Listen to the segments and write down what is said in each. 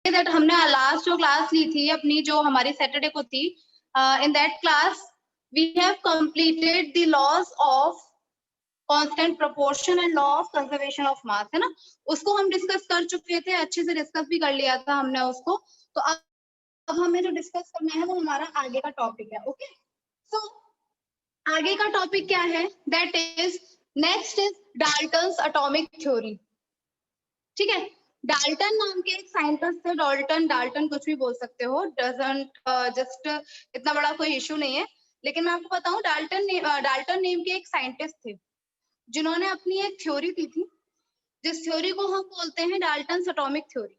That हमने last जो class ली थी अपनी, जो हमारी सैटरडे को थी, in that class we have completed the laws of constant proportion and law of conservation of mass, है ना। उसको हम डिस्कस कर चुके थे, अच्छे से डिस्कस भी कर लिया था हमने उसको। तो अब हमें जो डिस्कस करना है वो हमारा आगे का टॉपिक है। ओके, सो आगे का टॉपिक क्या है? That is next is Dalton's atomic theory. ठीक है, डाल्टन नाम के एक साइंटिस्ट थे, डाल्टन कुछ भी बोल सकते हो, डजंट जस्ट इतना बड़ा कोई इशू नहीं है। लेकिन मैं आपको बताऊं, डाल्टन नेम के एक साइंटिस्ट थे जिन्होंने अपनी एक थ्योरी दी थी, जिस थ्योरी को हम बोलते हैं डाल्टन्स एटॉमिक थ्योरी।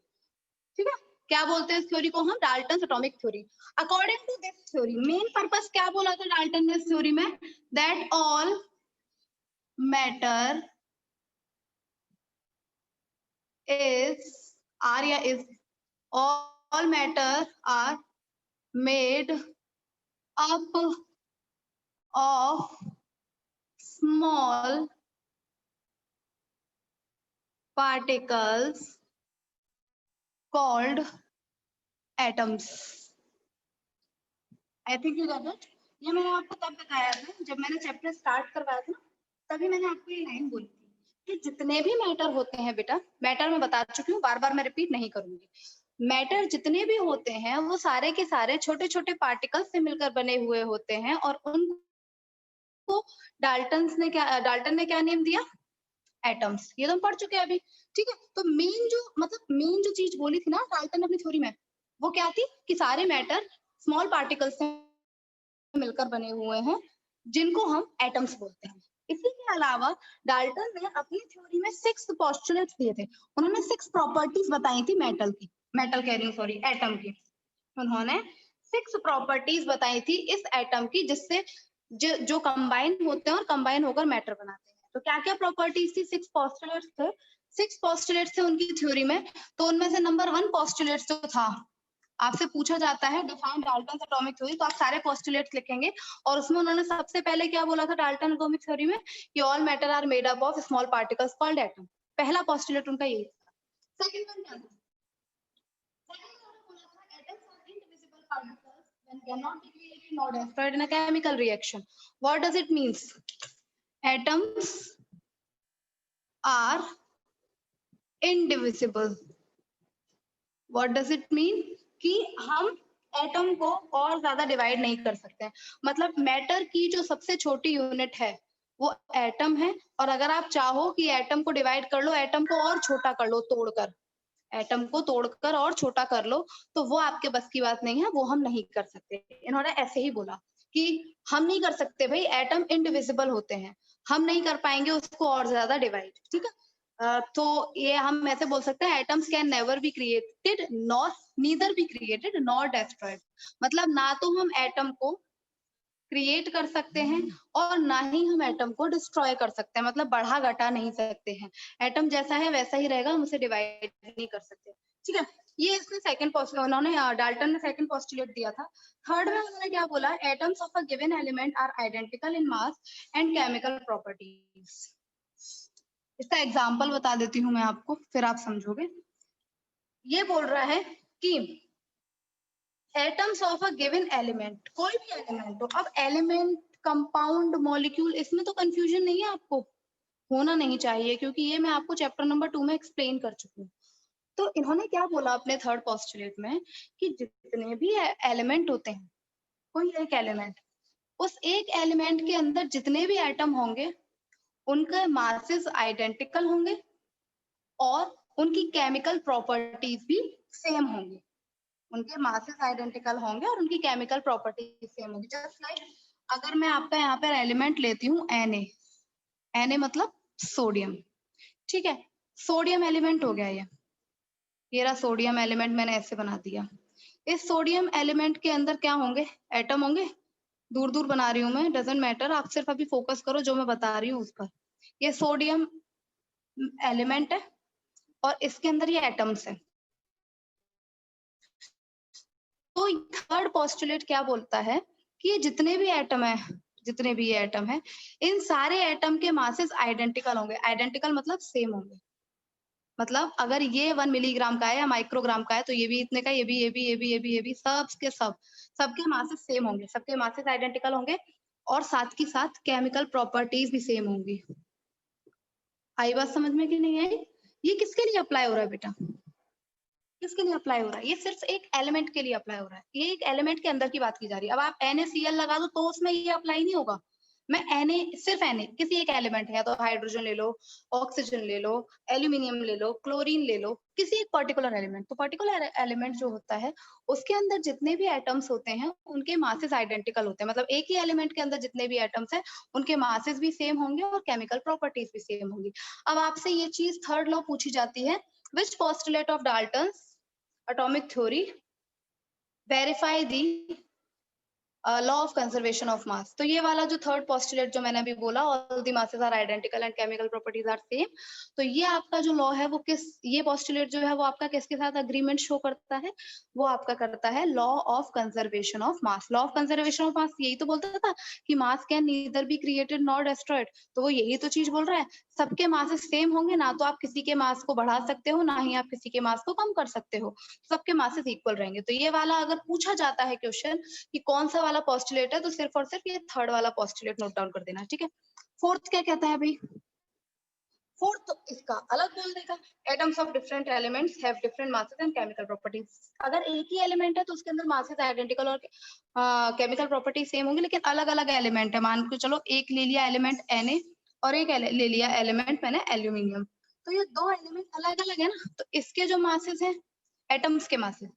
ठीक है, क्या बोलते हैं इस थ्योरी को हम? Dalton's atomic theory. According to this theory, main purpose क्या बोला था डाल्टन ने इस थ्योरी में? That all matter is all matter are made up of small particles called atoms. I think you got it. ये मैंने आपको तब बताया था जब मैंने चैप्टर स्टार्ट करवाया था, तभी मैंने आपको ये लाइन बोली थी कि जितने भी मैटर होते हैं बेटा, मैटर मैं बता चुकी हूँ, बार बार मैं रिपीट नहीं करूंगी। मैटर जितने भी होते हैं वो सारे के सारे छोटे छोटे पार्टिकल्स से मिलकर बने हुए होते हैं, और उनको डाल्टन ने क्या नेम दिया? एटम्स। ये तो हम पढ़ चुके हैं अभी। ठीक है, तो मेन जो चीज बोली थी ना डाल्टन ने अपनी थ्योरी में, वो क्या थी कि सारे मैटर स्मॉल पार्टिकल्स से मिलकर बने हुए हैं, जिनको हम एटम्स बोलते हैं। इसी के अलावा डाल्टन ने अपनी थ्योरी में 6 पोस्टुलेट्स दिए थे। उन्होंने 6 प्रॉपर्टीज बताई थी एटम की। उन्होंने 6 प्रॉपर्टीज बताई थी इस एटम की, जिससे जो कंबाइन होते हैं और कंबाइन होकर मैटर बनाते हैं। तो क्या क्या प्रॉपर्टीज थी? 6 पोस्टुलेट्स थे। 6 पोस्टुलेट्स थे उनकी थ्योरी में। तो उनमें से नंबर 1 पोस्टुलेट जो था, आपसे पूछा जाता है डिफाइन डाल्टन एटॉमिक थ्योरी, तो आप सारे पोस्टुलेट्स लिखेंगे। और उसमें उन्होंने सबसे पहले क्या बोला था डाल्टन एटॉमिक थ्योरी में? कि all matter are made up of small particles called atom. पहला पोस्टुलेट उनका यही था। सेकंड वन क्या था? Particles when cannot be created nor destroyed in a chemical reaction. What does it mean? Atoms are indivisible. What does it mean? कि हम atom को और ज्यादा डिवाइड नहीं कर सकते हैं। मतलब मैटर की जो सबसे छोटी यूनिट है वो एटम है, और अगर आप चाहो कि एटम को डिवाइड कर लो, एटम को और छोटा कर लो, एटम को तोड़कर और छोटा कर लो, तो वो आपके बस की बात नहीं है, वो हम नहीं कर सकते। इन्होंने ऐसे ही बोला कि हम नहीं कर सकते भाई, एटम इनडिविजिबल होते हैं, हम नहीं कर पाएंगे उसको और ज्यादा डिवाइड। ठीक है, तो ये हम ऐसे बोल सकते हैं, atoms can never be created neither be created nor destroyed. मतलब ना तो हम एटम को क्रिएट कर सकते हैं और ना ही हम एटम को डिस्ट्रॉय कर सकते हैं, मतलब बढ़ा घटा नहीं सकते हैं। एटम जैसा है वैसा ही रहेगा, हम उसे डिवाइड नहीं कर सकते। ठीक है, ये इसमें सेकंड पोस्टुलेट उन्होंने डाल्टन ने सेकंड पोस्टुलेट दिया था। थर्ड में उन्होंने क्या बोला? Atoms of a given element are identical in mass and chemical properties. इसका एग्जांपल बता देती हूँ मैं आपको, फिर आप समझोगे। ये बोल रहा है कि atoms of a given element, कोई भी एलिमेंट हो, अब एलिमेंट, कंपाउंड, मॉलिक्यूल, इसमें तो कंफ्यूजन नहीं है, आपको होना नहीं चाहिए, क्योंकि ये मैं आपको चैप्टर नंबर 2 में एक्सप्लेन कर चुकी हूँ। तो इन्होंने क्या बोला अपने थर्ड पोस्टुलेट में कि जितने भी एलिमेंट होते हैं, कोई एक एलिमेंट, उस एक एलिमेंट के अंदर जितने भी एटम होंगे उनके मासेस आइडेंटिकल होंगे और उनकी केमिकल प्रॉपर्टीज भी सेम होंगी। उनके मासेस आइडेंटिकल होंगे और उनकी केमिकल प्रॉपर्टीज सेम होंगी। जस्ट लाइक अगर मैं आपका यहाँ पर एलिमेंट लेती हूँ Na मतलब सोडियम। ठीक है, सोडियम एलिमेंट हो गया ये रहा सोडियम एलिमेंट, मैंने ऐसे बना दिया। इस सोडियम एलिमेंट के अंदर क्या होंगे? एटम होंगे। दूर दूर बना रही हूँ मैं, डजेंट मैटर, आप सिर्फ अभी फोकस करो जो मैं बता रही हूँ उस पर। ये सोडियम एलिमेंट है और इसके अंदर ये एटम्स है। तो थर्ड पोस्टुलेट क्या बोलता है कि ये जितने भी ये एटम है, इन सारे एटम के मासेस आइडेंटिकल होंगे। आइडेंटिकल मतलब सेम होंगे, मतलब अगर ये 1 मिलीग्राम का है या माइक्रोग्राम का है तो ये भी इतने का, ये भी, ये भी, ये भी, ये भी, ये भी, सबके सब, सबके मासेस सेम होंगे, सबके मासेस आइडेंटिकल होंगे और साथ के साथ केमिकल प्रॉपर्टीज भी सेम होंगी। आई बात समझ में कि नहीं आई? ये किसके लिए अप्लाई हो रहा है बेटा? किसके लिए अप्लाई हो रहा है? ये सिर्फ एक एलिमेंट के लिए अप्लाई हो रहा है। ये एक एलिमेंट के अंदर की बात की जा रही है। अब आप NaCl लगा दो तो उसमें ये अप्लाई नहीं होगा। मैं Na सिर्फ Na किसी एक एलिमेंट है, या तो हाइड्रोजन ले लो, ऑक्सीजन ले लो, एल्यूमिनियम ले लो, क्लोरीन ले लो, किसी एक पर्टिकुलर एलिमेंट। तो पर्टिकुलर एलिमेंट जो होता है उसके अंदर जितने भी एटम्स होते हैं उनके मासेस आइडेंटिकल होते हैं। मतलब एक ही एलिमेंट के अंदर जितने भी एटम्स हैं उनके मासेस भी सेम होंगे और केमिकल प्रॉपर्टीज भी सेम होंगी। अब आपसे ये चीज थर्ड लॉ पूछी जाती है, which postulate of Dalton's atomic theory verify the law of conservation of मास। तो ये वाला जो थर्ड पोस्टुलेट जो मैंने अभी बोला, all the masses are identical and chemical properties are same, तो ये आपका जो लॉ है वो किस, ये पोस्टुलेट जो है वो आपका किसके साथ अग्रीमेंट शो करता है? वो आपका करता है law of conservation of mass. Law of conservation of मास यही तो बोलता था कि मास can neither be created nor destroyed, तो वो यही तो चीज बोल रहा है। सबके मासेस सेम होंगे ना, तो आप किसी के मास को बढ़ा सकते हो ना ही आप किसी के मास को कम कर सकते हो, सबके मासेस इक्वल रहेंगे। तो ये वाला अगर पूछा जाता है क्वेश्चन कि कौन सा वाला पोस्टुलेट है, तो सिर्फ और सिर्फ ये थर्ड वाला पोस्टुलेट नोट डाउन कर देना, ठीक है। फोर्थ क्या कहता है भाई? फोर्थ तो इसका अलग बोल देगा, atoms of different elements have different masses and chemical properties. अगर एक ही एलिमेंट है तो उसके अंदर मासेस आइडेंटिकल और केमिकल प्रॉपर्टी सेम होंगी, लेकिन अलग अलग एलिमेंट है। मान के चलो एक ले लिया एलिमेंट Na और एक ले लिया एलिमेंट मैंने एल्यूमिनियम, तो ये दो एलिमेंट अलग अलग है ना, तो इसके जो मासेस हैं, एटम्स के मासेस,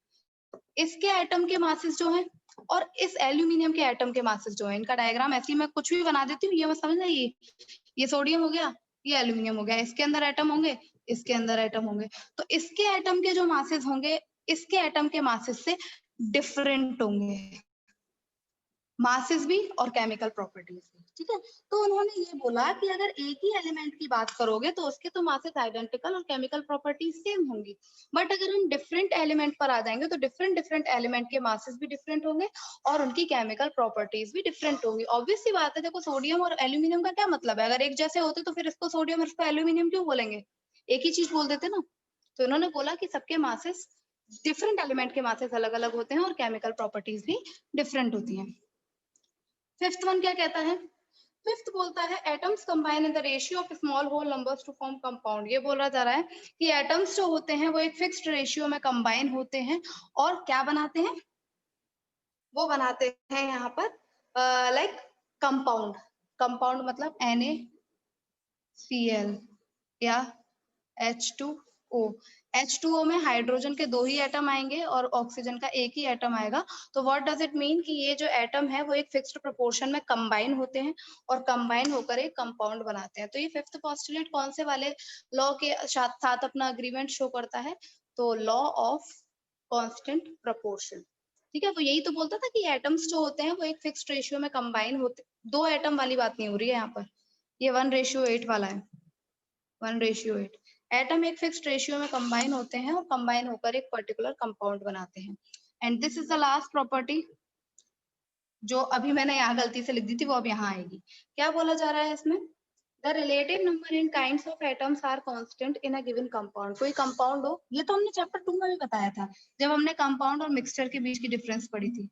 इसके एटम के मासेस जो हैं और इस एल्यूमिनियम के एटम के मासेस जो है, इनका डायग्राम ऐसे ही मैं कुछ भी बना देती हूँ, ये मत समझना। ये सोडियम हो गया, ये एल्यूमिनियम हो गया, इसके अंदर एटम होंगे, इसके अंदर एटम होंगे, तो इसके एटम के जो मासेस होंगे इसके एटम के मासेस से डिफरेंट होंगे, मासेस भी और केमिकल प्रॉपर्टीज भी, ठीक है। तो उन्होंने ये बोला कि अगर एक ही एलिमेंट की बात करोगे तो उसके तो मासेस आइडेंटिकल और केमिकल प्रॉपर्टीज सेम होंगी, बट अगर हम डिफरेंट एलिमेंट पर आ जाएंगे तो डिफरेंट डिफरेंट एलिमेंट के मासेस भी डिफरेंट होंगे और उनकी केमिकल प्रॉपर्टीज भी डिफरेंट होंगी। ऑब्वियस सी बात है, देखो सोडियम और एल्यूमिनियम का क्या मतलब है? अगर एक जैसे होते तो फिर इसको सोडियम और इसको एल्यूमिनियम क्यों बोलेंगे? एक ही चीज बोल देते ना। तो इन्होंने बोला कि सबके मासेस, डिफरेंट एलिमेंट के मासेस अलग अलग होते हैं और केमिकल प्रॉपर्टीज भी डिफरेंट होती हैं। फिफ्थ वन क्या कहता है? फिफ्थ बोलता है atoms combine in the ratio of small whole numbers to form compound. ये बोला जा रहा है कि एटम्स जो होते हैं वो एक फिक्स्ड रेशियो में कंबाइन होते हैं और क्या बनाते हैं? वो बनाते हैं यहाँ पर लाइक कंपाउंड। कंपाउंड मतलब NaCl या H2O। H2O में हाइड्रोजन के 2 ही एटम आएंगे और ऑक्सीजन का एक ही एटम आएगा। तो व्हाट डज इट मीन कि ये जो एटम है वो एक फिक्स्ड प्रोपोर्शन में कंबाइन होते हैं और कंबाइन होकर एक कंपाउंड बनाते हैं। तो ये फिफ्थ पोस्टुलेट कौन से वाले लॉ के साथ अपना अग्रीमेंट शो करता है? तो लॉ ऑफ कांस्टेंट प्रोपोर्शन, ठीक है। वो यही तो बोलता था कि एटम्स जो होते हैं वो एक फिक्स्ड रेशियो में कंबाइन होते, 2 एटम वाली बात नहीं हो रही है यहाँ पर, ये 1:8 वाला है, 1:8। एटम एक फिक्स्ड रेशियो में कंबाइन होते हैं और कंबाइन होकर एक पर्टिकुलर कंपाउंड बनाते हैं। And this is the last property जो अभी मैंने यहाँ गलती से लिख दी थी, वो अब यहाँ आएगी। क्या बोला जा रहा है इसमें? The relative number in kinds of atoms are constant in a given compound. कोई कंपाउंड हो, ये तो हमने चैप्टर 2 में भी बताया था जब हमने कंपाउंड और मिक्सचर के बीच की डिफरेंस पढ़ी थी।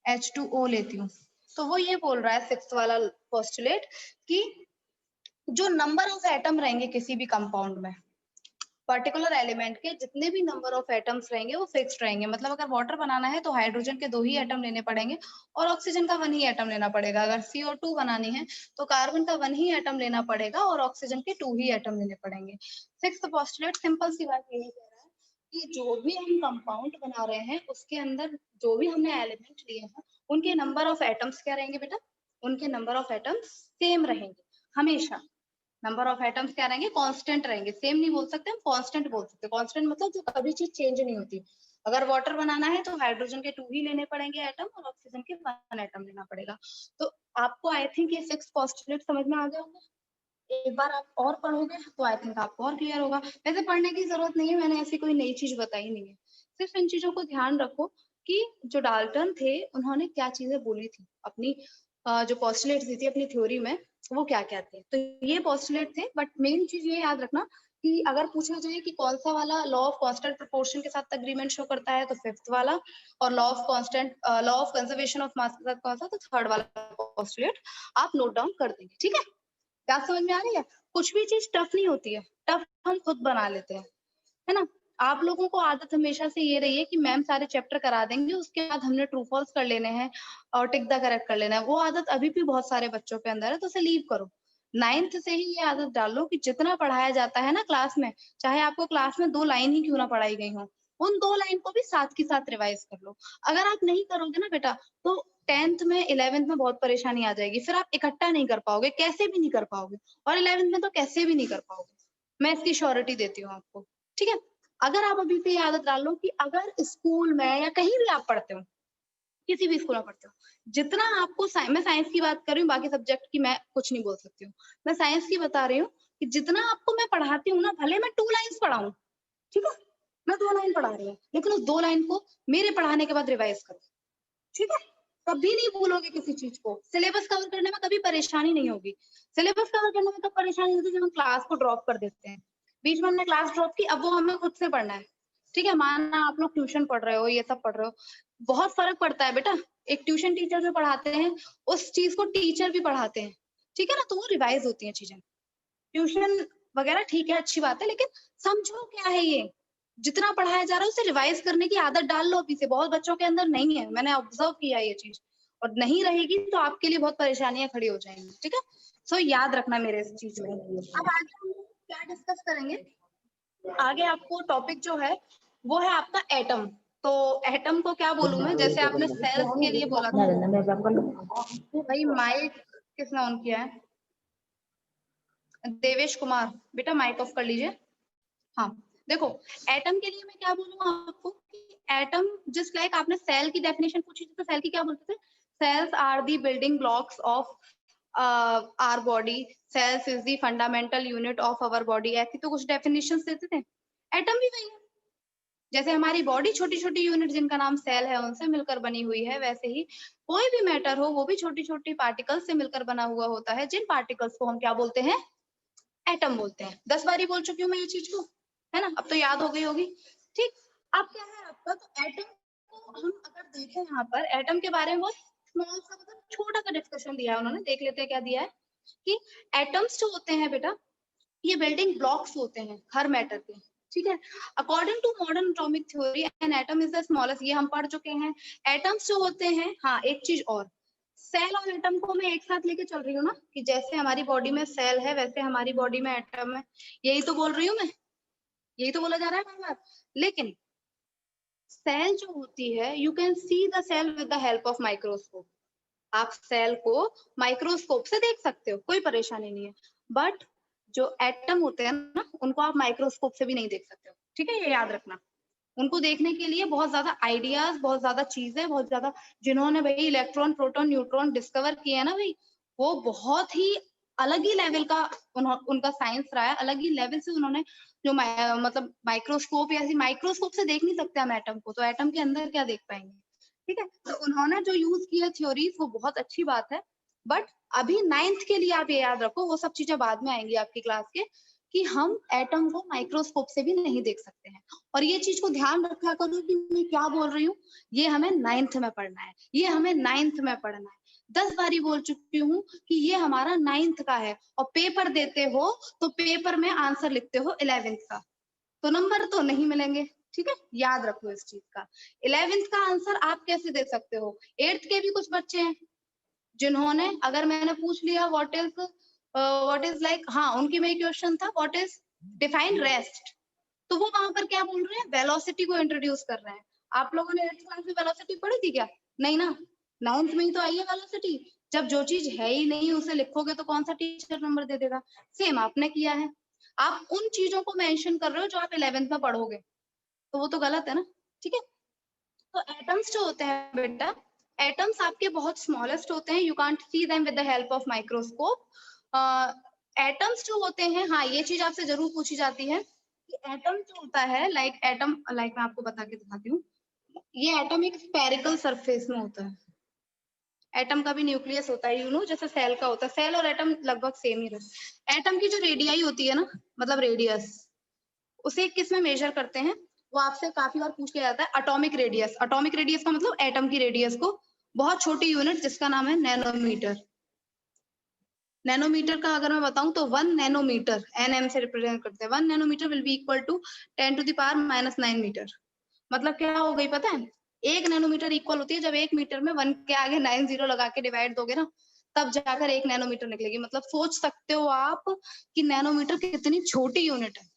H2O लेती हूँ, तो वो ये बोल रहा है सिक्स्थ वाला पोस्टुलेट कि जो नंबर ऑफ एटम रहेंगे किसी भी कंपाउंड में, पर्टिकुलर एलिमेंट के जितने भी नंबर ऑफ एटम्स रहेंगे वो फिक्स्ड रहेंगे। मतलब अगर वाटर बनाना है तो हाइड्रोजन के 2 ही एटम लेने पड़ेंगे और ऑक्सीजन का 1 ही एटम लेना पड़ेगा। अगर CO2 बनानी है तो कार्बन का 1 ही एटम लेना पड़ेगा और ऑक्सीजन के 2 ही एटम लेने पड़ेंगे। सिक्स्थ पोस्टुलेट सिंपल सी बात यही कह रहा है कि जो भी हम कंपाउंड बना रहे हैं उसके अंदर जो भी हमने एलिमेंट लिए हैं उनके नंबर ऑफ एटम्स क्या रहेंगे बेटा? उनके नंबर ऑफ एटम्स सेम रहेंगे हमेशा। नंबर ऑफ एटम्स क्या रहेंगे? कांस्टेंट रहेंगे। सेम नहीं बोल सकते, हम कांस्टेंट बोल सकते हैं। कांस्टेंट मतलब जो कभी चीज चेंज नहीं होती। अगर वाटर बनाना है तो हाइड्रोजन के 2 ही लेने पड़ेंगे एटम और ऑक्सीजन के 1 एटम लेना पड़ेगा। तो आपको आई थिंक ये 6 पोस्टुलेट समझ में आ गया होगा। एक बार आप और पढ़ोगे तो आई थिंक आपको और क्लियर होगा। वैसे पढ़ने की जरूरत नहीं है, मैंने ऐसी कोई नई चीज बताई नहीं है। सिर्फ इन चीजों को ध्यान रखो कि जो डाल्टन थे उन्होंने क्या चीजें बोली थी अपनी जो पोस्टुलेट दी थी अपनी थ्योरी में, वो क्या क्या थे। तो ये पोस्टुलेट थे, बट मेन चीज ये याद रखना कि अगर पूछा जाए कि कौन सा वाला लॉ ऑफ कांस्टेंट प्रोपोर्शन के साथ अग्रीमेंट शो करता है, तो फिफ्थ वाला, और लॉ ऑफ कंजर्वेशन ऑफ मास के साथ कौन सा, तो थर्ड वाला पोस्टुलेट आप नोट डाउन कर देंगे। ठीक है, क्या समझ में आ रही है? कुछ भी चीज टफ नहीं होती है, टफ हम खुद बना लेते हैं, है ना। आप लोगों को आदत हमेशा से ये रही है कि मैम सारे चैप्टर करा देंगे, उसके बाद हमने ट्रू फॉल्स कर लेने हैं और टिक द करेक्ट कर लेना है। वो आदत अभी भी बहुत सारे बच्चों के अंदर है, तो उसे लीव करो। 9th से ही ये आदत डालो कि जितना पढ़ाया जाता है ना क्लास में, चाहे आपको क्लास में 2 लाइन ही क्यों ना पढ़ाई गई हो, उन 2 लाइन को भी साथ के साथ रिवाइज कर लो। अगर आप नहीं करोगे ना बेटा, तो 10th में 11th में बहुत परेशानी आ जाएगी, फिर आप इकट्ठा नहीं कर पाओगे, कैसे भी नहीं कर पाओगे, और 11th में तो कैसे भी नहीं कर पाओगे, मैं इसकी श्योरिटी देती हूँ आपको। ठीक है, अगर आप अभी से ये आदत डाल लो कि अगर स्कूल में या कहीं भी आप पढ़ते हो, किसी भी स्कूल में पढ़ते हो, जितना आपको मैं साइंस की बात कर रही हूँ, बाकी सब्जेक्ट की मैं कुछ नहीं बोल सकती हूँ, मैं साइंस की बता रही हूँ कि जितना आपको मैं पढ़ाती हूँ ना, भले मैं 2 लाइन्स पढ़ाऊं, ठीक है, मैं 2 लाइन पढ़ा रही हूँ, लेकिन उस 2 लाइन को मेरे पढ़ाने के बाद रिवाइज करो। ठीक है, कभी नहीं भूलोगे किसी चीज को। सिलेबस कवर करने में कभी परेशानी नहीं होगी। सिलेबस कवर करने में तो परेशानी होती है जब हम क्लास को ड्रॉप कर देते हैं, बीच में हमने क्लास ड्रॉप की, अब वो हमें खुद से पढ़ना है। ठीक है, मानना आप लोग ट्यूशन पढ़ रहे हो, ये सब पढ़ रहे हो, बहुत फर्क पड़ता है बेटा। एक ट्यूशन टीचर जो पढ़ाते हैं, उस चीज को टीचर भी पढ़ाते हैं, ठीक है ना, तो वो रिवाइज होती है चीजें। ट्यूशन वगैरह ठीक है, अच्छी बात है, लेकिन समझो क्या है ये, जितना पढ़ाया जा रहा है उसे रिवाइज करने की आदत डाल लो अभी से। बहुत बच्चों के अंदर नहीं है, मैंने ऑब्जर्व किया ये चीज, और नहीं रहेगी तो आपके लिए बहुत परेशानियां खड़ी हो जाएंगी। ठीक है, सो याद रखना मेरे इस चीज को। अब आगे हम क्या डिस्कस करेंगे, आगे आपको टॉपिक जो है वो है आपका एटम। तो एटम को क्या बोलूं मैं, जैसे आपने सेल्स के लिए बोला था भाई, माइक किसने ऑन किया है? देवेश कुमार, बेटा माइक ऑफ कर लीजिए। हाँ, देखो, एटम के लिए मैं क्या बोलूँ आपको कि एटम जस्ट लाइक आपने सेल की डेफिनेशन पूछी थी, तो सेल की क्या बोलते थे? Cells are the building blocks of our body, cells is the fundamental unit of our body, ऐसी तो कुछ डेफिनेशन देते थे। एटम भी वही है, जैसे हमारी बॉडी छोटी छोटी यूनिट जिनका नाम सेल है उनसे मिलकर बनी हुई है, वैसे ही कोई भी मैटर हो वो भी छोटी छोटी पार्टिकल्स से मिलकर बना हुआ होता है, जिन पार्टिकल्स को हम क्या बोलते हैं? एटम बोलते हैं। 10 बार ही बोल चुकी हूँ मैं ये चीज को, है ना, अब तो याद हो गई होगी। ठीक, अब क्या है आपका, तो एटम को हम अगर देखें यहाँ पर, एटम के बारे में बहुत स्मॉल सा मतलब छोटा सा डिस्कशन दिया है उन्होंने, देख लेते हैं क्या दिया है। कि एटम्स जो होते हैं बेटा, ये बिल्डिंग ब्लॉक्स होते हैं हर मैटर के। ठीक है, according to modern atomic theory an atom is the smallest, ये हम पढ़ चुके हैं। एटम्स जो होते हैं, हाँ एक चीज और, सेल और एटम को मैं एक साथ लेके चल रही हूँ ना, कि जैसे हमारी बॉडी में सेल है वैसे हमारी बॉडी में एटम है, यही तो बोल रही हूँ मैं, यही तो बोला जा रहा है बार बार। लेकिन सेल जो होती है, you can see the cell with the help of microscope, आप सेल को माइक्रोस्कोप से देख सकते हो, कोई परेशानी नहीं है। बट जो एटम होते हैं ना, उनको आप माइक्रोस्कोप से भी नहीं देख सकते हो। ठीक है, ये याद रखना। उनको देखने के लिए बहुत ज्यादा आइडियाज, बहुत ज्यादा चीजें, बहुत ज्यादा, जिन्होंने भाई इलेक्ट्रॉन प्रोटॉन न्यूट्रॉन डिस्कवर किए है ना भाई, वो बहुत ही अलग ही लेवल का उनका साइंस रहा है, अलग ही लेवल से उन्होंने जो मतलब माइक्रोस्कोप, या माइक्रोस्कोप से देख नहीं सकते हम एटम को, तो एटम के अंदर क्या देख पाएंगे। ठीक है, तो उन्होंने जो यूज किया थ्योरीज वो बहुत अच्छी बात है, बट अभी 9th के लिए आप ये याद रखो, वो सब चीजें बाद में आएंगी आपकी क्लास के, कि हम एटम को माइक्रोस्कोप से भी नहीं देख सकते हैं। और ये चीज को ध्यान रखा करो कि मैं क्या बोल रही हूँ, ये हमें 9th में पढ़ना है, ये हमें 9th में पढ़ना है। 10 बारी बोल चुकी हूँ कि ये हमारा 9th का है, और पेपर देते हो तो पेपर में आंसर लिखते हो 11th का, तो नंबर तो नहीं मिलेंगे। ठीक है, याद रखो इस चीज का। 11th का आंसर आप कैसे दे सकते हो? 8th के भी कुछ बच्चे हैं जिन्होंने, अगर मैंने पूछ लिया व्हाट इज लाइक, हाँ उनकी में क्वेश्चन था व्हाट इज डिफाइन रेस्ट, तो वो वहां पर क्या बोल रहे हैं? वेलोसिटी को इंट्रोड्यूस कर रहे हैं। आप लोगों ने 8th क्लास में वेलोसिटी पढ़ी थी क्या? नहीं ना, 9th में ही तो आई है वेलोसिटी। जब जो चीज है ही नहीं उसे लिखोगे तो कौन सा टीचर नंबर दे देगा? सेम आपने किया है, आप उन चीजों को मेंशन कर रहे हो जो आप 11th में पढ़ोगे, तो वो तो गलत है ना। ठीक है, तो एटम्स जो होते हैं बेटा, एटम्स आपके बहुत स्मॉलेस्ट होते हैं, you can't see them with the help of microscope. Atoms जो होते हैं, हाँ ये चीज आपसे जरूर पूछी जाती है कि एटम जो होता है, लाइक एटम, लाइक मैं आपको बता के दिखाती हूँ, ये एटम एक स्पेरिकल सरफेस में होता है। एटम का भी न्यूक्लियस होता है, यू नो, जैसे सेल का होता है, सेल और एटम लगभग सेम ही रहता है। एटम की जो रेडियाई होती है ना, मतलब रेडियस, उसे किस में मेजर करते हैं, वो आपसे काफी बार पूछ लिया जाता है, एटॉमिक रेडियस। एटॉमिक रेडियस का मतलब एटम की रेडियस को, बहुत छोटी यूनिट जिसका नाम है नैनोमीटर। नैनोमीटर का अगर मैं बताऊं तो 1 नैनोमीटर nm से रिप्रेजेंट करते हैं। 1 nanometre will be equal to 10⁻⁻9 metre. मतलब क्या हो गई पता है, 1 नैनोमीटर इक्वल होती है जब 1 मीटर में 1 के आगे 9 जीरो लगा के डिवाइड दोगे ना, तब जाकर 1 नैनोमीटर निकलेगी। मतलब सोच सकते हो आप कि नैनोमीटर कितनी छोटी यूनिट है।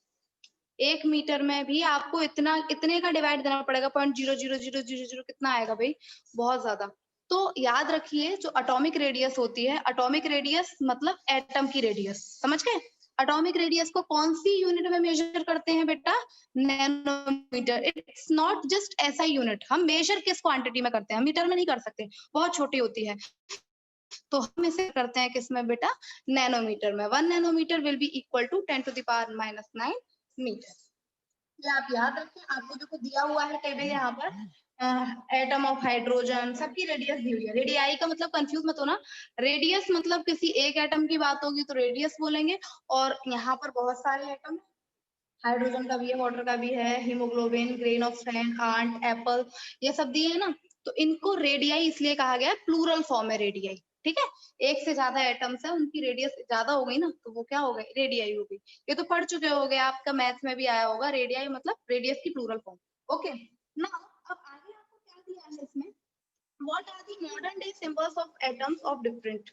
1 मीटर में भी आपको इतने का डिवाइड देना पड़ेगा, 0.00000 कितना आएगा भाई, बहुत ज्यादा। तो याद रखिए जो एटॉमिक रेडियस होती है, एटॉमिक रेडियस मतलब एटम की रेडियस, समझ गए। एटॉमिक रेडियस को कौन सी यूनिट में मेजर करते हैं बेटा, नैनोमीटर। इट्स नॉट जस्ट ऐसा यूनिट, हम मेजर किस क्वांटिटी में करते हैं, मीटर में नहीं कर सकते, बहुत छोटी होती है। तो हम इसे करते हैं किस में बेटा, नैनोमीटर में। 1 nanometre will be equal to 10⁻⁹ metre. ये आप याद रखें। आपको देखो दिया हुआ है टेबल यहाँ पर, एटम ऑफ हाइड्रोजन सबकी रेडियस दी हुई है। रेडियाई का मतलब कंफ्यूज मत होना, रेडियस मतलब किसी एक एटम की बात होगी तो रेडियस बोलेंगे, और यहाँ पर बहुत सारे एटम, हाइड्रोजन का भी है, वाटर का भी है, haemoglobin, grain of sand, ant, apple, ये सब दिए है ना। तो इनको रेडियाई इसलिए कहा गया, प्लूरल फॉर्म है रेडियाई, ठीक है। एक से ज्यादा एटम्स है, उनकी रेडियस ज्यादा हो गई ना, तो वो क्या हो गई, रेडियाई हो गई। ये तो पढ़ चुके होगे, आपका मैथ में भी आया होगा, रेडियाई मतलब रेडियस की प्लूरल फॉर्म। ओके, नाउ अब आगे आपको क्या दिया है इसमें, what are the modern day symbols of atoms of different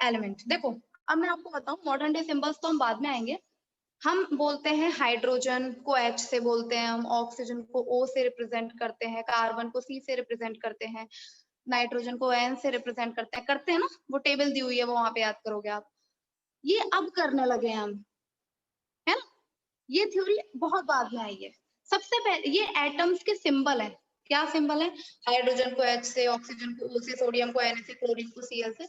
element. देखो अब मैं आपको बताऊं, मॉडर्न डे सिंबल्स तो हम बाद में आएंगे। हम बोलते हैं हाइड्रोजन को H से बोलते हैं, हम ऑक्सीजन को O से रिप्रेजेंट करते हैं, कार्बन को C से रिप्रेजेंट करते हैं, नाइट्रोजन को N से रिप्रेजेंट करते हैं ना। वो टेबल दी हुई है, वो वहां पे याद करोगे आप। ये अब करने लगे हैं हम, है ना। ये थ्योरी बहुत बाद में आई है। सबसे पहले ये एटम्स के सिंबल है, क्या सिंबल है, हाइड्रोजन को H से, ऑक्सीजन को O से, सोडियम को Na से, क्लोरीन को Cl से।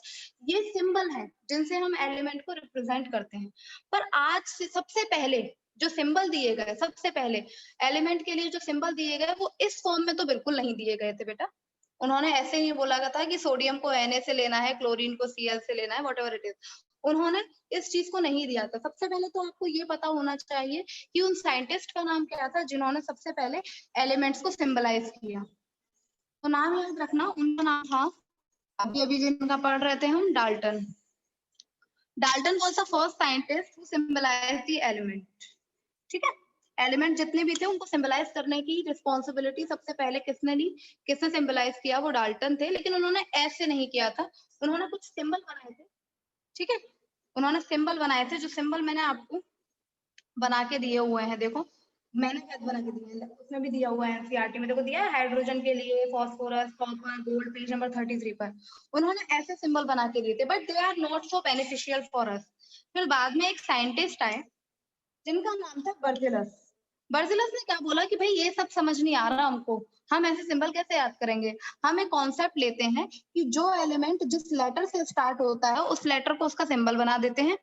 ये सिंबल है जिनसे हम एलिमेंट को रिप्रेजेंट करते हैं। पर आज से सबसे पहले जो सिंबल दिए गए, सबसे पहले एलिमेंट के लिए जो सिंबल दिए गए, वो इस फॉर्म में तो बिल्कुल नहीं दिए गए थे बेटा। उन्होंने ऐसे ही बोला था कि सोडियम को Na से लेना है, क्लोरीन को Cl से लेना है, व्हाटएवर इट इज। उन्होंने इस चीज को नहीं दिया था। सबसे पहले तो आपको ये पता होना चाहिए कि उन साइंटिस्ट का नाम क्या था जिन्होंने सबसे पहले एलिमेंट्स को सिंबलाइज किया। तो नाम याद रखना, उनका नाम था, अभी अभी जिनका पढ़ रहे थे हम, Dalton. Dalton was the first scientist who symbolized the element, ठीक है। एलिमेंट जितने भी थे उनको सिंबलाइज करने की रिस्पॉन्सिबिलिटी सबसे पहले किसने ली, किसने सिंबलाइज किया, वो डाल्टन थे। लेकिन उन्होंने ऐसे नहीं किया था, उन्होंने कुछ सिंबल बनाए थे, ठीक है। उन्होंने सिंबल बनाए थे, जो सिंबल मैंने आपको बना के दिए हुए हैं, देखो मैंने कैसे बना के दिए हैं, उसमें भी दिया हुआ है एनसीईआरटी में, देखो दिया है हाइड्रोजन के लिए phosphorus, copper, gold, page number 33 पर। उन्होंने ऐसे सिंबल बना के दिए थे, but they are not so beneficial for us. फिर बाद में एक साइंटिस्ट आए जिनका नाम था बर्जिलस। बर्जिलस ने क्या बोला कि भाई ये सब समझ नहीं आ रहा हमको, हम ऐसे सिंबल कैसे याद करेंगे। हम एक कॉन्सेप्ट लेते हैं कि जो एलिमेंट जिस लेटर से स्टार्ट होता है उस लेटर को उसका सिंबल बना देते हैं,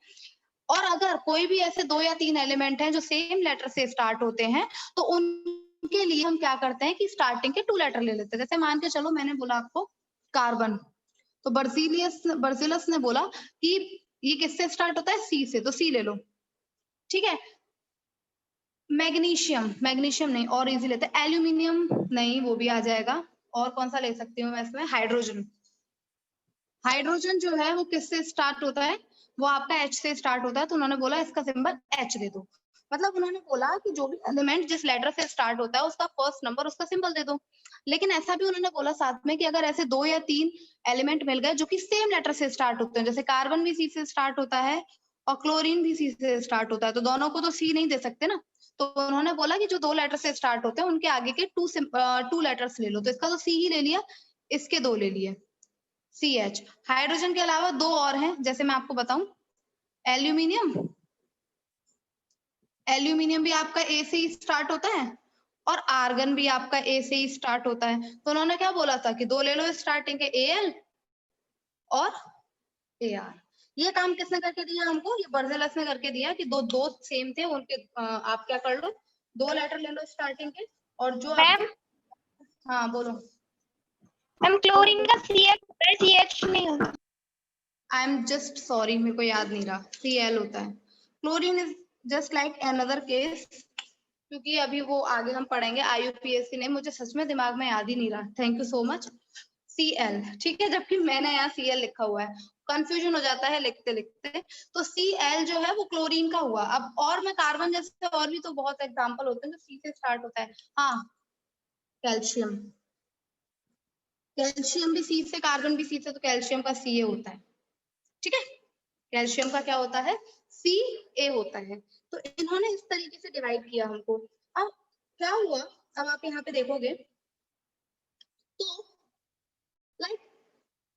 और अगर कोई भी ऐसे 2 या 3 एलिमेंट हैं जो सेम लेटर से स्टार्ट होते हैं, तो उनके लिए हम क्या करते हैं कि स्टार्टिंग के 2 लेटर ले लेते हैं। जैसे मान के चलो मैंने बोला आपको कार्बन, तो बर्जिलस ने बोला कि ये किससे स्टार्ट होता है, सी से, तो सी ले लो, ठीक है। मैग्नीशियम नहीं, और इजी लेते हैं, एल्यूमिनियम नहीं, वो भी आ जाएगा। और कौन सा ले सकती हूँ मैं इसमें, हाइड्रोजन जो है वो किससे स्टार्ट होता है, वो आपका H से स्टार्ट होता है, तो उन्होंने बोला इसका सिंबल H दे दो। मतलब उन्होंने बोला कि जो भी एलिमेंट जिस लेटर से स्टार्ट होता है उसका फर्स्ट नंबर उसका सिंबल दे दो। लेकिन ऐसा भी उन्होंने बोला साथ में कि अगर ऐसे 2 या 3 एलिमेंट मिल गए जो कि सेम लेटर से स्टार्ट होते हैं, जैसे कार्बन भी सी से स्टार्ट होता है और क्लोरीन भी सी से स्टार्ट होता है, तो दोनों को तो सी नहीं दे सकते ना। तो उन्होंने बोला कि जो 2 लेटर से स्टार्ट होते हैं उनके आगे के 2 लेटर्स ले लो, तो इसका तो सी ही ले लिया, इसके 2 ले लिए, CH। हाइड्रोजन के अलावा 2 और हैं, जैसे मैं आपको बताऊं, एल्यूमिनियम भी आपका A से ही स्टार्ट होता है, और आर्गन भी आपका A से ही स्टार्ट होता है। तो उन्होंने क्या बोला था कि 2 ले लो स्टार्टिंग के, Al और Ar। ये काम किसने करके दिया हमको, ये बर्जेलस ने करके दिया कि दो सेम थे उनके, आप क्या कर लो, 2 लेटर ले लो स्टार्टिंग के, और जो मैम, हाँ बोलो। मैम क्लोरीन का CH होता है, CH नहीं होता। आई एम जस्ट सॉरी, मेरे को याद नहीं रहा, Cl होता है। Chlorine is just like another case, क्योंकि अभी वो आगे हम पढ़ेंगे IUPAC ने, मुझे सच में दिमाग में याद ही नहीं रहा, thank you so much. Cl, ठीक है, जबकि मैंने यहाँ Cl लिखा हुआ है, कंफ्यूजन हो जाता है लिखते लिखते। तो Cl जो है वो क्लोरीन का हुआ। अब और मैं कार्बन जैसे और भी तो बहुत एग्जांपल होते हैं जो C से स्टार्ट होता है। हाँ, कैल्शियम, कैल्शियम भी C से, कार्बन भी C से, तो कैल्शियम का Ca होता है, ठीक है, कैल्शियम का क्या होता है, Ca होता है। तो इन्होंने इस तरीके से डिवाइड किया हमको। अब क्या हुआ, अब आप यहाँ पे देखोगे तो लाइक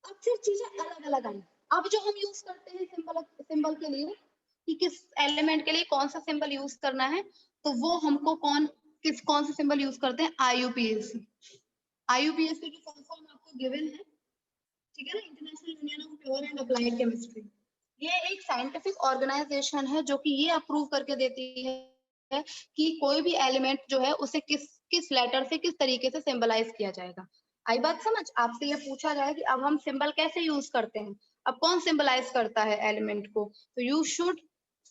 अब फिर चीजें अलग अलग आई। अब जो हम यूज करते हैं सिंबल सिंबल के लिए कि किस एलिमेंट के लिए कौन सा सिंबल यूज करना है, तो वो हमको कौन सा सिंबल यूज करते हैं, IUPAC। IUPAC की फुल फॉर्म आपको गिवन है, ठीक है ना, international union of pure and applied chemistry. ये एक साइंटिफिक ऑर्गेनाइजेशन है जो कि ये अप्रूव करके देती है कि कोई भी एलिमेंट जो है उसे किस किस लेटर से किस तरीके से सिंबलाइज किया जाएगा। आई बात समझ, आपसे ये पूछा जाए कि अब हम सिंबल कैसे यूज करते हैं, अब कौन सिंबलाइज करता है एलिमेंट को, तो you should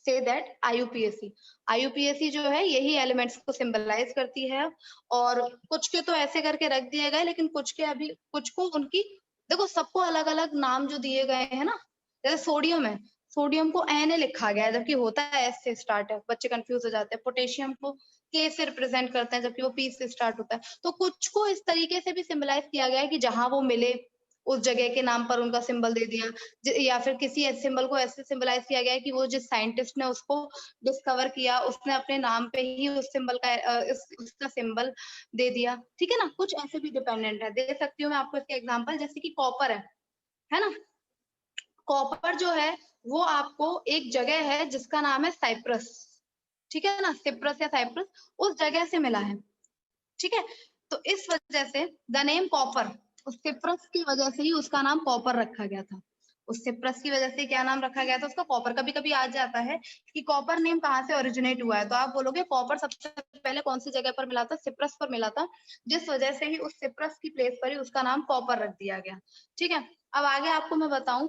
say that IUPAC। IUPAC जो है यही एलिमेंट्स को सिंबलाइज करती है। और कुछ के तो ऐसे करके रख दिए गए, लेकिन कुछ के अभी कुछ को उनकी, देखो सबको अलग अलग नाम जो दिए गए हैं ना, जैसे सोडियम है, सोडियम को Na लिखा गया है जबकि होता है S से स्टार्ट है, बच्चे कंफ्यूज हो जाते हैं। पोटेशियम को K से रिप्रेजेंट करते हैं जबकि वो P से स्टार्ट होता है। तो कुछ को इस तरीके से भी सिंबलाइज किया गया है कि जहां वो मिले उस जगह के नाम पर उनका सिंबल दे दिया, या फिर किसी सिंबल को ऐसे सिंबलाइज किया गया है कि वो जिस साइंटिस्ट ने उसको डिस्कवर किया उसने अपने नाम पे ही उस सिंबल का उसका सिंबल दे दिया, ठीक है ना। कुछ ऐसे भी डिपेंडेंट है, दे सकती हूँ मैं आपको इसके एग्जांपल, जैसे कि कॉपर है ना। कॉपर जो है वो आपको एक जगह है जिसका नाम है साइप्रस, ठीक है ना, सिप्रस या साइप्रस, उस जगह से मिला है, ठीक है। तो इस वजह से द नेम कॉपर, उस सिप्रस की वजह से ही उसका नाम कॉपर रखा गया था। उस सिप्रस की वजह से क्या नाम रखा गया था उसका, कॉपर। कभी कभी आ जाता है कि कॉपर नेम कहाँ से ओरिजिनेट हुआ है, तो आप बोलोगे कॉपर सबसे पहले कौन सी जगह पर मिला था, सिप्रस पर मिला था, जिस वजह से ही उस सिप्रस की प्लेस पर ही उसका नाम कॉपर रख दिया गया, ठीक है। अब आगे आपको मैं बताऊं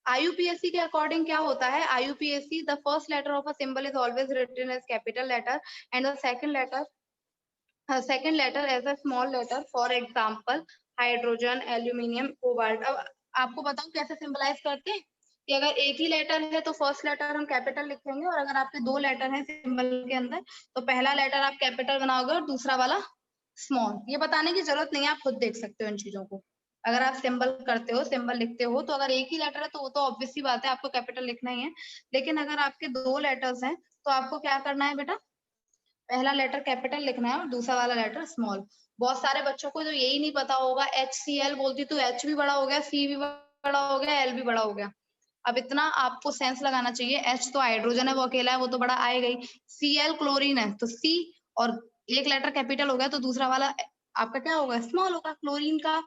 IUPAC के अकॉर्डिंग क्या होता है। IUPAC, the first letter of a symbol is always written as capital letter and the second letter as a small letter, for example hydrogen, aluminium, cobalt. अब आपको बताऊं कैसे सिंबलाइज करते हैं कि अगर एक ही लेटर है तो फर्स्ट लेटर हम कैपिटल लिखेंगे, और अगर आपके दो लेटर हैं सिंबल के अंदर तो पहला लेटर आप कैपिटल बनाओगे और दूसरा वाला स्मॉल। ये बताने की जरूरत नहीं है, आप खुद देख सकते हो इन चीजों को। अगर आप सिंबल करते हो, सिंबल लिखते हो, तो अगर एक ही लेटर है तो वो तो ऑब्वियस सी बात है आपको कैपिटल लिखना ही है। लेकिन अगर आपके दो लेटर्स हैं तो आपको क्या करना है बेटा, पहला लेटर कैपिटल लिखना है और दूसरा वाला लेटर स्मॉल। बहुत सारे बच्चों को जो यही नहीं पता होगा, HCl बोलती तो H भी बड़ा हो गया, C भी बड़ा हो गया, L भी बड़ा हो गया। अब इतना आपको सेंस लगाना चाहिए, H तो हाइड्रोजन है, वो अकेला है, वो तो बड़ा आएगा ही। Cl क्लोरीन है, तो C और एक लेटर कैपिटल हो गया तो दूसरा वाला आपका क्या होगा, स्मॉल होगा। क्लोरीन का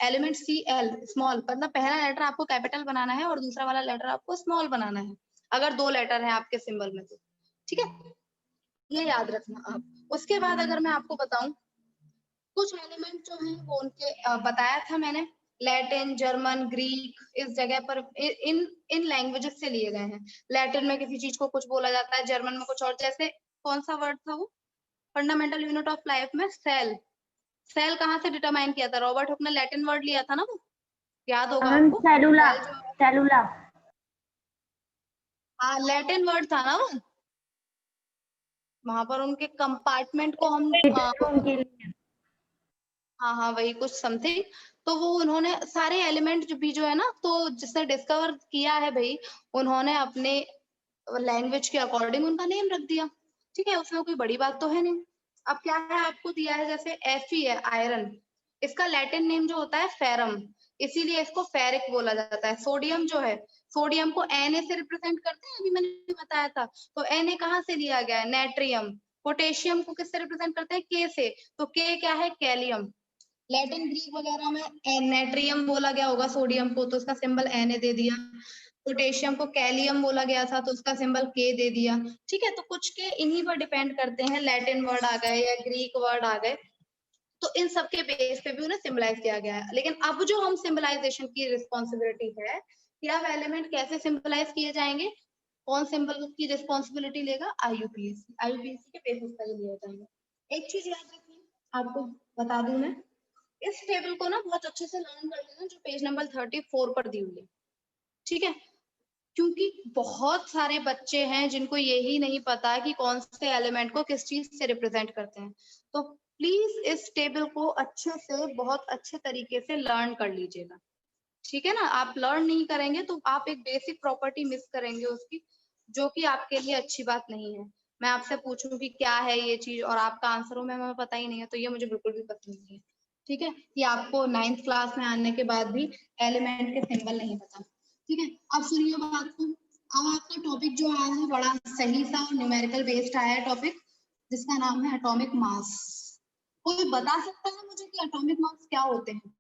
एलिमेंट Cl स्मॉल, मतलब पहला लेटर आपको कैपिटल बनाना है और दूसरा वाला लेटर आपको स्मॉल बनाना है, अगर दो लेटर है आपके सिंबल में तो, ठीक है, ये याद रखना आप। उसके बाद अगर मैं आपको बताऊं कुछ एलिमेंट जो है वो उनके बताया था मैंने, लैटिन, जर्मन, ग्रीक, इस जगह पर इन इन लैंग्वेजेस से लिए गए हैं। लैटिन में किसी चीज को कुछ बोला जाता है, जर्मन में कुछ और, जैसे कौन सा वर्ड था वो फंडामेंटल यूनिट ऑफ लाइफ में, सेल। सेल कहाँ से डिटरमाइन किया था, रॉबर्ट हुक ने लैटिन वर्ड लिया था ना, वो याद होगा मैम आपको। सेलुला, सेल जो है, सेलुला। हाँ लैटिन वर्ड था ना वो, वहां पर उनके कंपार्टमेंट को हम रूम के लिए। हाँ हाँ वही कुछ समथिंग। तो वो उन्होंने सारे एलिमेंट जो है ना, तो जिसने डिस्कवर किया है भाई, उन्होंने अपने लैंग्वेज के अकॉर्डिंग उनका नेम रख दिया, ठीक है, उसमें कोई बड़ी बात तो है नहीं। अब क्या है आपको दिया है, जैसे Fe है आयरन, इसका लैटिन नेम जो होता है फेरम, इसीलिए इसको फेरिक बोला जाता है। सोडियम जो है, सोडियम को Na से रिप्रेजेंट करते हैं, अभी मैंने बताया था, तो Na कहाँ से लिया गया है, नेट्रियम। पोटेशियम को किससे रिप्रेजेंट करते हैं, K से, तो K क्या है, कैलियम। लैटिन ग्रीक वगैरह में नेट्रियम बोला गया होगा सोडियम को, तो उसका सिंबल Na दे दिया। पोटेशियम को कैलियम बोला गया था तो उसका सिंबल K दे दिया, ठीक है। तो कुछ के इन्हीं पर डिपेंड करते हैं, लैटिन वर्ड आ गए या ग्रीक वर्ड आ गए, तो इन सब के बेस पे भी उन्हें सिंबलाइज किया गया है। लेकिन अब जो हम सिंबलाइजेशन की रिस्पॉन्सिबिलिटी है कि अब एलिमेंट कैसे सिंबलाइज किए जाएंगे, कौन सिंबल की रिस्पॉन्सिबिलिटी लेगा? आईयूपीएसी। आईयूपीएसी के बेसिस पर लिया जाएगा। एक चीज याद रखिए, आपको बता दूं मैं, इस टेबल को ना बहुत अच्छे से लर्न कर लेना जो पेज नंबर 34 पर दी हुई है, ठीक है? क्योंकि बहुत सारे बच्चे हैं जिनको यही नहीं पता कि कौन से एलिमेंट को किस चीज से रिप्रेजेंट करते हैं। तो प्लीज इस टेबल को अच्छे से, बहुत अच्छे तरीके से लर्न कर लीजिएगा, ठीक है ना? आप लर्न नहीं करेंगे तो आप एक बेसिक प्रॉपर्टी मिस करेंगे उसकी, जो कि आपके लिए अच्छी बात नहीं है। मैं आपसे पूछूं कि क्या है ये चीज और आपका आंसर हो मैं पता ही नहीं है, तो ये मुझे बिल्कुल भी पसंद नहीं है, ठीक है? कि आपको 9th क्लास में आने के बाद भी एलिमेंट के सिंबल नहीं पता, ठीक है? अब सुनिए बात को। अब आपका टॉपिक जो आया है बड़ा सही सा और न्यूमेरिकल बेस्ड आया है टॉपिक, जिसका नाम है एटॉमिक मास। कोई बता सकता है मुझे कि एटॉमिक मास क्या होते हैं?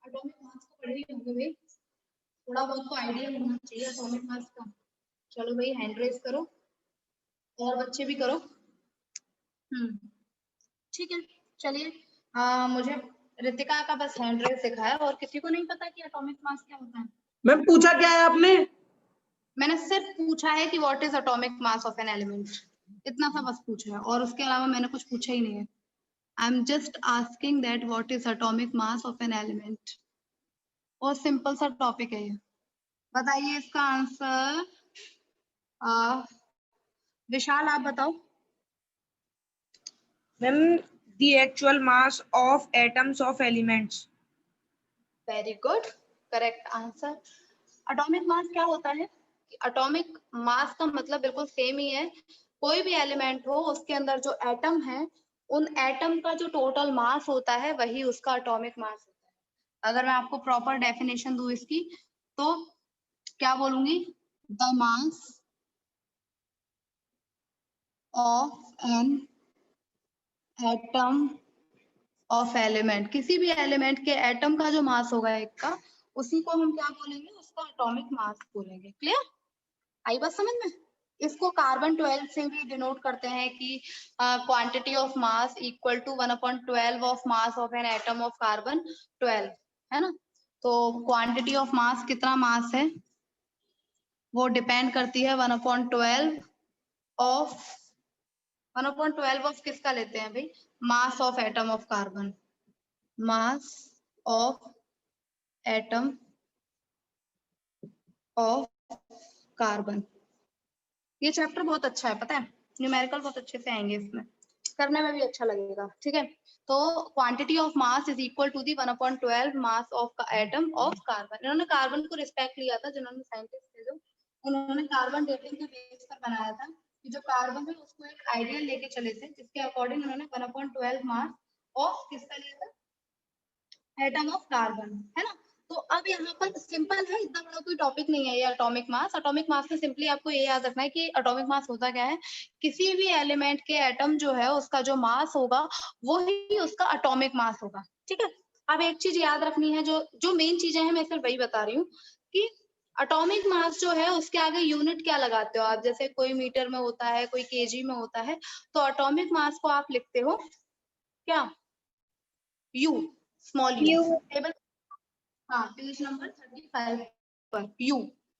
एटॉमिक मास को पढ़े ही होंगे भाई, थोड़ा बहुत तो आइडिया होना चाहिए एटॉमिक मास का। चलो भाई हैंड रेज करो, और बच्चे भी करो। ठीक है, चलिए। मुझे रितिका का बस हैंड रेज दिखा है, और किसी को नहीं पता कि एटॉमिक मास क्या होता है? मैम पूछा क्या है आपने? मैंने सिर्फ पूछा है कि what is atomic mass of an element, इतना सा बस पूछा है, और उसके अलावा मैंने कुछ पूछा ही नहीं है। I am just asking that what is atomic mass of an element. और सिंपल सा टॉपिक है ये। बताइए इसका आंसर। विशाल आप बताओ। Ma'am the actual mass of atoms of elements. Very good, correct answer. Atomic mass क्या होता है? एटॉमिक मास का मतलब बिल्कुल सेम ही है। कोई भी एलिमेंट हो उसके अंदर जो एटम है, उन एटम का जो टोटल मास होता है वही उसका एटॉमिक मास होता है। अगर मैं आपको प्रॉपर डेफिनेशन दूं इसकी, तो क्या बोलूंगी? The mass of an atom of element, किसी भी एलिमेंट के एटम का जो मास होगा एक का, उसी को हम क्या बोलेंगे? उसका एटॉमिक मास बोलेंगे। क्लियर? आई बात समझ में? इसको कार्बन 12 से भी डिनोट करते हैं कि quantity of mass equal to 1/12 of mass of an atom of carbon 12, है ना? तो क्वांटिटी ऑफ मास, कितना मास है, वो डिपेंड करती है 1/12 ऑफ 1/12 ऑफ किसका लेते हैं भाई? मास of atom of carbon, mass of atom of carbon. ये चैप्टर बहुत अच्छा है, पता है? न्यूमेरिकल बहुत अच्छे से आएंगे इसमें, करने में भी अच्छा लगेगा, ठीक है? तो quantity of mass is equal to the 1/12 mass of atom of carbon. इन्होंने कार्बन को रिस्पेक्ट लिया था, जिन्होंने साइंटिस्ट थे जो, उन्होंने कार्बन डेटिंग के बेस पर बनाया था कि जो कार्बन है उसको एक आइडियल लेके चले थे, जिसके अकॉर्डिंग उन्होंने 1/12 मास ऑफ किसका लिया था? एटम ऑफ कार्बन, है ना? तो अब यहाँ पर सिंपल है, इतना बड़ा कोई टॉपिक नहीं है ये एटॉमिक मास। एटॉमिक मास में सिंपली आपको ये याद रखना है कि एटॉमिक मास होता क्या है। किसी भी एलिमेंट के एटम जो है उसका जो मास होगा वो ही उसका एटॉमिक मास होगा, ठीक है? अब एक चीज याद रखनी है, जो जो मेन चीजें हैं मैं सिर्फ वही बता रही हूँ कि एटॉमिक मास जो है उसके आगे यूनिट क्या लगाते हो आप? जैसे कोई मीटर में होता है, कोई केजी में होता है, तो एटॉमिक मास को आप लिखते हो क्या? You, small you. टेबल, हाँ, पेज नंबर 35 पर यू।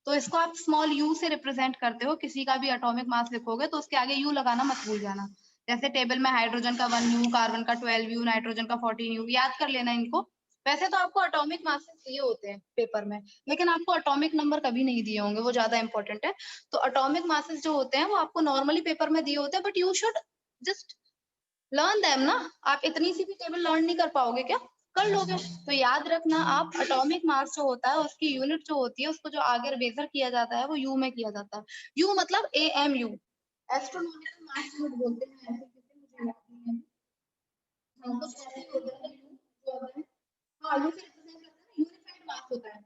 तो इसको आप स्मॉल यू से रिप्रेजेंट करते हो। किसी का भी एटॉमिक मास लिखोगे तो उसके आगे यू लगाना मत भूल जाना। जैसे टेबल में हाइड्रोजन का 1 यू, कार्बन का 12 यू, नाइट्रोजन का 14 यू, याद कर लेना इनको। वैसे तो आपको एटॉमिक मासेस दिए होते हैं पेपर में, लेकिन आपको एटॉमिक नंबर कभी नहीं दिए होंगे, वो ज्यादा इंपॉर्टेंट है। तो एटॉमिक मासेस जो होते हैं वो आपको नॉर्मली पेपर में दिए होते हैं, but you should just learn them ना। आप इतनी सी भी टेबल लर्न नहीं कर पाओगे क्या? कर लोगे। तो याद रखना आप, एटॉमिक मास जो होता है उसकी यूनिट जो होती है उसको जो आगे मेजर किया जाता है वो यू में किया जाता है। यू मतलब AMU, एस्ट्रोनॉमिकल मास यूनिट बोलते हैं, ऐसे किसी मुझे याद नहीं है। हाँ, कुछ ऐसे ही होता है यू जो होता है। हाँ, यू से रिप्रेजेंट करते हैं, यूनिफाइड मास होता है।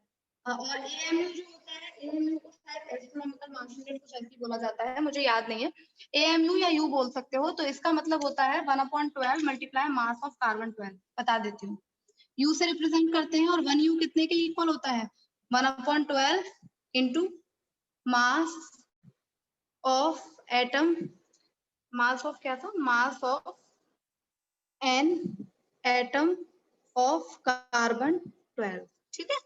और AMU जो होता है, AMU को शायद एस्ट्रोनॉमिकल मास यूनिट कुछ ऐसे ही बोला जाता है, मुझे याद नहीं है। AMU या यू बोल सकते हो। तो इसका मतलब होता है 1/12 मल्टीप्लाई मास ऑफ कार्बन 12। बता देती हूँ, यू से रिप्रेजेंट करते हैं, और 1 यू कितने के इक्वल होता है? 1/12 into mass of atom, mass of क्या था? मास of an atom of carbon 12, ठीक है?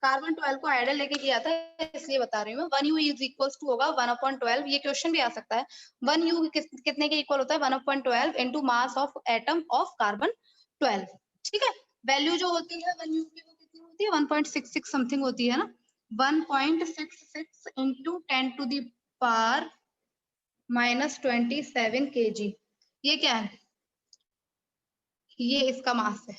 कार्बन 12 को आइडल लेके किया था, इसलिए बता रही हूँ मैं। 1U इज इक्वल टू होगा 1/12, ये क्वेश्चन भी आ सकता है। 1U कितने के इक्वल होता है? 1/12 into mass of atom of carbon 12, ठीक है। वैल्यू जो होती है 1U की वो कितनी होती है? 1.66 समथिंग होती है ना। 1.66 into 10 to the power -27 kg, ये क्या है? ये इसका मास है,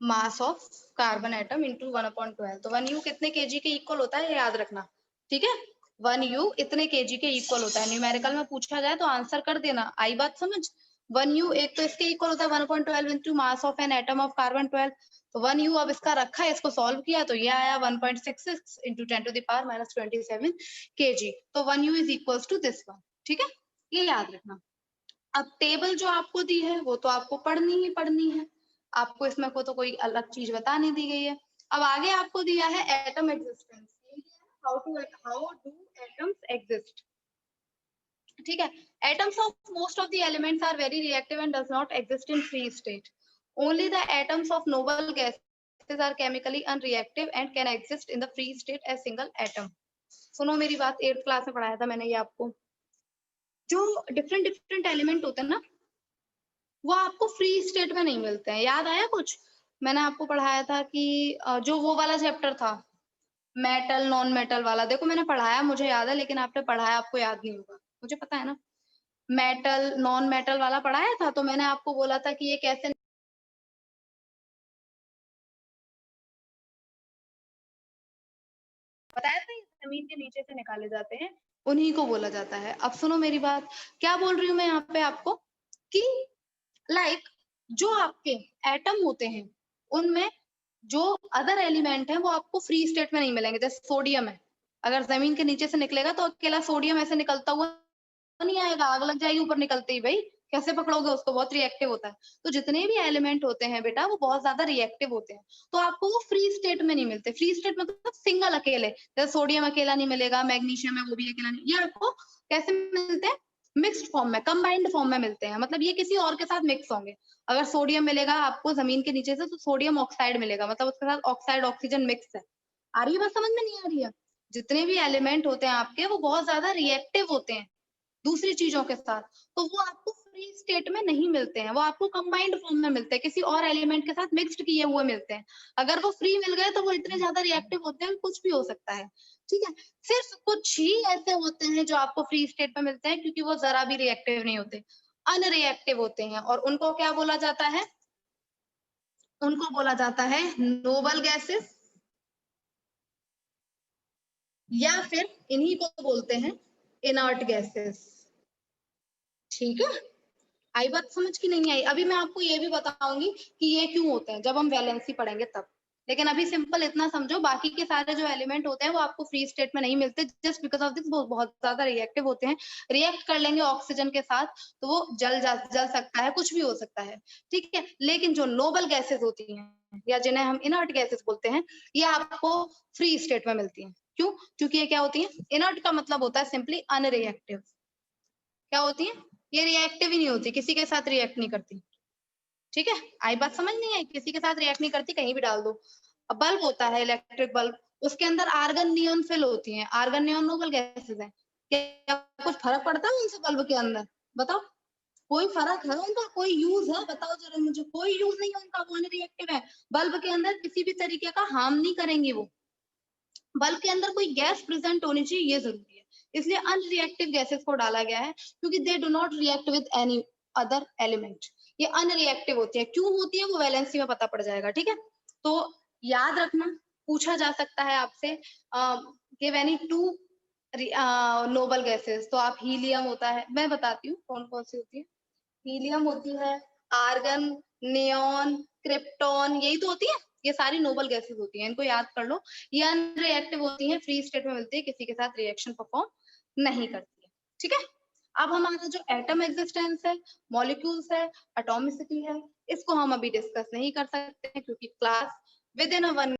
mass of carbon atom into 1/12। तो 1U कितने केजी के इक्वल होता है, ये याद रखना, ठीक है। 1U इतने केजी के इक्वल होता है। न्यूमेरिकल में पूछा जाए तो आंसर कर देना, आई बात समझ। 1U एक तो इसके इक्वल होता है 1/12 into mass of an atom of carbon 12। तो 1U अब इसका रखा है, इसको सॉल्व किया तो ये आया 1.66 into 10 to the power -27 kg। तो 1U is equal to this one, ठीक है, ये याद रखना। अब टेबल जो आपको दी है वो तो आपको पढ़नी ही पढ़नी है, आपको इसमें को तो कोई अलग चीज बता नहीं दी गई है। अब आगे आपको दिया है atom existence, how do atoms exist, ठीक है। Atoms of most of the elements are very reactive and does not exist in free state. Only the atoms of noble gases are chemically unreactive and can exist in the free state as single atom. सुनो मेरी बात, 8th class में पढ़ाया था मैंने ये आपको। जो डिफरेंट डिफरेंट एलिमेंट होते हैं ना, वो आपको फ्री स्टेट में नहीं मिलते हैं। याद आया कुछ? मैंने आपको पढ़ाया था कि जो वो वाला चैप्टर था, मेटल नॉन मेटल वाला, देखो मैंने पढ़ाया, मुझे याद है, लेकिन आपने पढ़ाया आपको याद नहीं होगा, मुझे पता है ना। मेटल नॉन मेटल वाला पढ़ाया था, तो मैंने आपको बोला था कि ये कैसे बताया था, ये जमीन के नीचे से निकाले जाते हैं, उन्हीं को बोला जाता है। अब सुनो मेरी बात, क्या बोल रही हूँ मैं यहाँ पे आपको कि लाइक जो आपके एटम होते हैं उनमें जो अदर एलिमेंट है वो आपको फ्री स्टेट में नहीं मिलेंगे। जैसे सोडियम है, अगर जमीन के नीचे से निकलेगा तो अकेला सोडियम ऐसे निकलता हुआ नहीं आएगा, आग लग जाएगी ऊपर निकलते ही, भाई कैसे पकड़ोगे उसको, बहुत रिएक्टिव होता है। तो जितने भी एलिमेंट होते हैं बेटा वो बहुत ज्यादा रिएक्टिव होते हैं, तो आपको वो फ्री स्टेट में नहीं मिलते। फ्री स्टेट में तो सिंगल अकेले, जैसे सोडियम अकेला नहीं मिलेगा, मैग्नीशियम है वो भी अकेला नहीं, ये आपको कैसे मिलते हैं? मिक्स्ड फॉर्म में, कंबाइंड फॉर्म में मिलते हैं, मतलब ये किसी और के साथ मिक्स होंगे। अगर सोडियम मिलेगा आपको जमीन के नीचे से तो सोडियम ऑक्साइड मिलेगा, मतलब उसके साथ ऑक्साइड ऑक्सीजन मिक्स है। आ रही है बात समझ में? नहीं आ रही है? जितने भी एलिमेंट होते हैं आपके वो बहुत ज्यादा रिएक्टिव होते हैं दूसरी चीजों के साथ, तो वो आपको फ्री स्टेट में नहीं मिलते हैं, वो आपको कंबाइंड फॉर्म में मिलते हैं, किसी और एलिमेंट के साथ मिक्स्ड किए हुए मिलते हैं। अगर वो फ्री मिल गए तो वो इतने ज्यादा रिएक्टिव होते हैं, कुछ भी हो सकता है, ठीक है। सिर्फ कुछ ही ऐसे होते हैं जो आपको फ्री स्टेट में मिलते हैं, क्योंकि वो जरा भी रिएक्टिव नहीं होते, अनरिएक्टिव होते हैं, और उनको क्या बोला जाता है? उनको बोला जाता है नोबल गैसेस, या फिर इन्हीं को बोलते हैं इनर्ट गैसेस, ठीक है। आई बात समझ की नहीं आई? अभी मैं आपको ये भी बताऊंगी कि ये क्यों होते हैं जब हम वैलेंसी पढ़ेंगे तब, लेकिन अभी सिंपल इतना समझो, बाकी के सारे जो एलिमेंट होते हैं वो आपको फ्री स्टेट में नहीं मिलते, जस्ट बिकॉज ऑफ दिस वो बहुत ज्यादा रिएक्टिव होते हैं। रिएक्ट कर लेंगे ऑक्सीजन के साथ तो वो जल सकता है, कुछ भी हो सकता है, ठीक है। लेकिन जो नोबल गैसेस होती हैं या जिन्हें हम इनर्ट गैसेस बोलते हैं, ये आपको फ्री स्टेट में मिलती हैं। क्यों? क्योंकि ये क्या होती है? इनर्ट का मतलब होता है सिंपली अनरिएक्टिव। क्या होती है? ये रिएक्टिव ही नहीं होती, किसी के साथ रिएक्ट नहीं करती, ठीक है। आई बात समझ नहीं आई? किसी के साथ रिएक्ट नहीं करती, कहीं भी डाल दो। अब बल्ब होता है, इलेक्ट्रिक बल्ब, उसके अंदर आर्गन नियॉन फिल होती हैं, आर्गन नियॉन नोबल गैसेस हैं। क्या कुछ फर्क पड़ता है उनसे बल्ब के अंदर? बताओ, कोई फर्क है उनका? कोई यूज है? बताओ जरा मुझे, कोई यूज नहीं है उनका, वो अनरिएक्टिव है। बल्ब के अंदर किसी भी तरीके का हार्म नहीं करेंगे वो, बल्ब के अंदर कोई गैस प्रेजेंट होनी चाहिए, ये जरूरी है, इसलिए अनरिएक्टिव गैसेस को डाला गया है, क्योंकि they do not react with any other element. ये अनरिएक्टिव होती है, क्यों होती है वो वैलेंसी में पता पड़ जाएगा, ठीक है। तो याद रखना, पूछा जा सकता है आपसे give any two noble gases, तो आप हीलियम होता है, मैं बताती हूँ कौन कौन सी होती है। हीलियम होती है, आर्गन, नियॉन, क्रिप्टॉन, यही तो होती है, ये सारी नोबल गैसेस होती हैं, इनको याद कर लो। ये अनरिएक्टिव होती हैं, फ्री स्टेट में मिलती है, किसी के साथ रिएक्शन परफॉर्म नहीं करती है, ठीक है। अब हमारा जो एटम एग्जिस्टेंस है, मॉलिक्यूल्स है, एटॉमिसिटी है, इसको हम अभी डिस्कस नहीं कर सकते हैं, क्योंकि क्लास विद इन अ 1